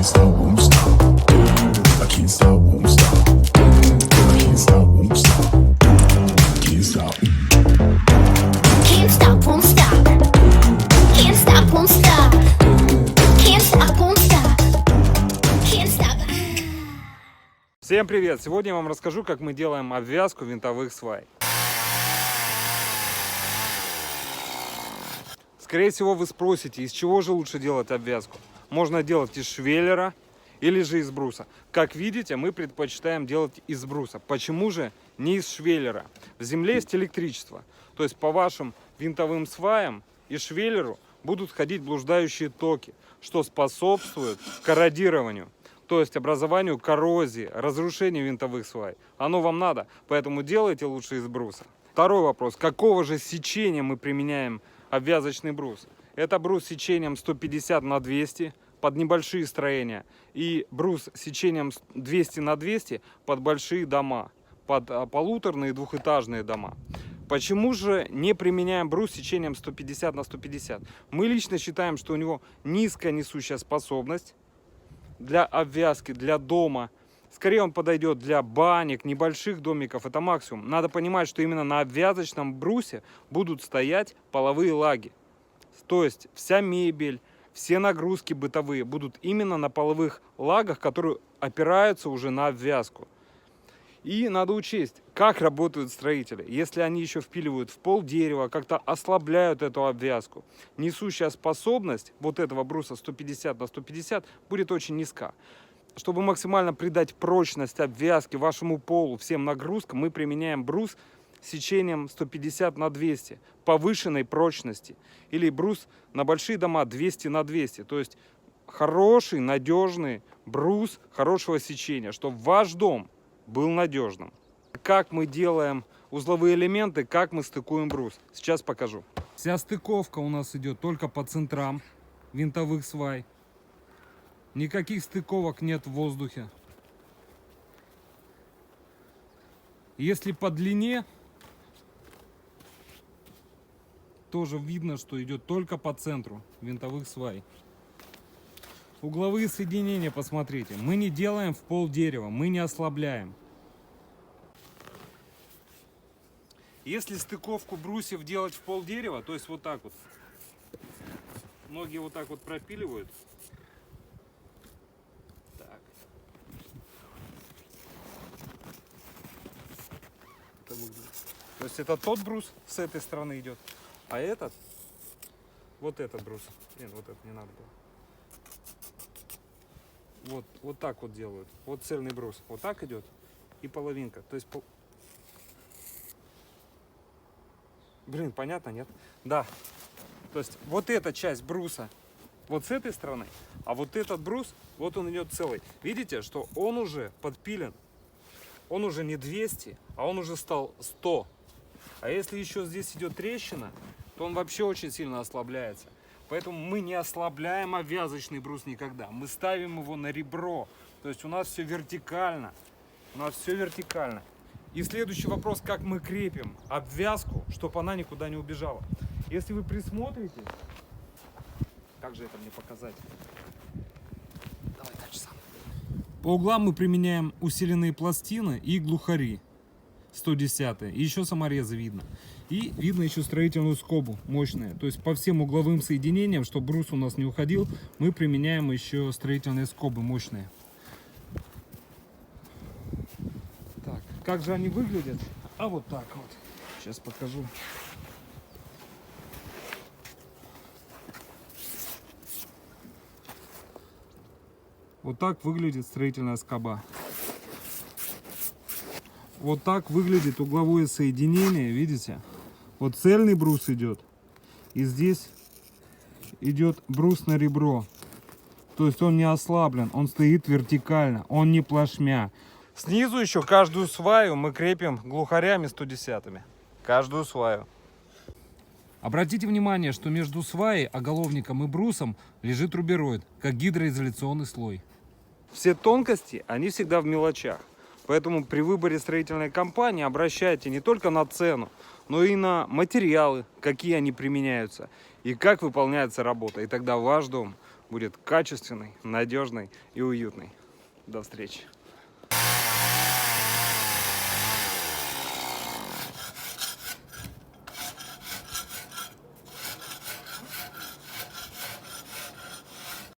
can't stop, won't stop. I can't stop, won't stop. I can't stop, won't stop. Can't stop. Can't stop, won't stop. Can't stop, won't stop. Can't stop, won't stop. Can't stop. Всем привет! Сегодня я вам расскажу, как мы делаем обвязку винтовых свай. Скорее всего, вы спросите, из чего же лучше делать обвязку. Можно делать из швеллера или же из бруса. Как видите, мы предпочитаем делать из бруса. Почему же не из швеллера? В земле есть электричество. То есть по вашим винтовым сваям и швеллеру будут ходить блуждающие токи, что способствует корродированию. То есть образованию коррозии, разрушению винтовых свай. Оно вам надо, поэтому делайте лучше из бруса. Второй вопрос. Какого же сечения мы применяем обвязочный брус? Это брус с сечением 150 на 200 под небольшие строения. И брус с сечением 200 на 200 под большие дома. Под полуторные двухэтажные дома. Почему же не применяем брус с сечением 150 на 150? Мы лично считаем, что у него низкая несущая способность. Для обвязки, для дома. Скорее он подойдет для банек, небольших домиков. Это максимум. Надо понимать, что именно на обвязочном брусе будут стоять половые лаги. То есть вся мебель, все нагрузки бытовые будут именно на половых лагах, которые опираются уже на обвязку. И надо учесть, как работают строители. Если они еще впиливают в пол дерева, как-то ослабляют эту обвязку, несущая способность вот этого бруса 150 на 150 будет очень низка. Чтобы максимально придать прочность обвязки вашему полу, всем нагрузкам, мы применяем брус с сечением 150 на 200 повышенной прочности. Или брус на большие дома 200 на 200. То есть хороший, надежный брус хорошего сечения, чтобы ваш дом был надежным. Как мы делаем узловые элементы, как мы стыкуем брус. Сейчас покажу. Вся стыковка у нас идет только по центрам винтовых свай. Никаких стыковок нет в воздухе. Если по длине, тоже видно, что идет только по центру винтовых свай. Угловые соединения, посмотрите, мы не делаем в пол дерева, мы не ослабляем. Если стыковку брусьев делать в пол дерева, то есть вот так вот, ноги вот так вот пропиливают. Так. Это выглядит. То есть это тот брус с этой стороны идет, а этот, вот этот брус. Нет, вот это не надо было. Вот так вот делают. Вот цельный брус. Вот так идет. И половинка. То есть... Блин, понятно, нет? Да. То есть вот эта часть бруса вот с этой стороны, а вот этот брус, вот он идет целый. Видите, что он уже подпилен. Он уже не 200, а он уже стал 100. А если еще здесь идет трещина, то он вообще очень сильно ослабляется. Поэтому мы не ослабляем обвязочный брус никогда. Мы ставим его на ребро. То есть у нас все вертикально. У нас все вертикально. И следующий вопрос, как мы крепим обвязку, чтобы она никуда не убежала. Если вы присмотрите, как же это мне показать? Давай дальше сам. По углам мы применяем усиленные пластины и глухари 110. И еще саморезы видно. И видно еще строительную скобу мощная. То есть по всем угловым соединениям, чтобы брус у нас не уходил, мы применяем еще строительные скобы мощные. Так, как же они выглядят? А вот так вот. Сейчас покажу. Вот так выглядит строительная скоба. Вот так выглядит угловое соединение, видите? Вот цельный брус идет. И здесь идет брус на ребро. То есть он не ослаблен, он стоит вертикально, он не плашмя. Снизу еще каждую сваю мы крепим глухарями 110-ми. Каждую сваю. Обратите внимание, что между сваей, оголовником и брусом лежит рубероид, как гидроизоляционный слой. Все тонкости, они всегда в мелочах. Поэтому при выборе строительной компании обращайте не только на цену, но и на материалы, какие они применяются и как выполняется работа. И тогда ваш дом будет качественной, надежной и уютной. До встречи.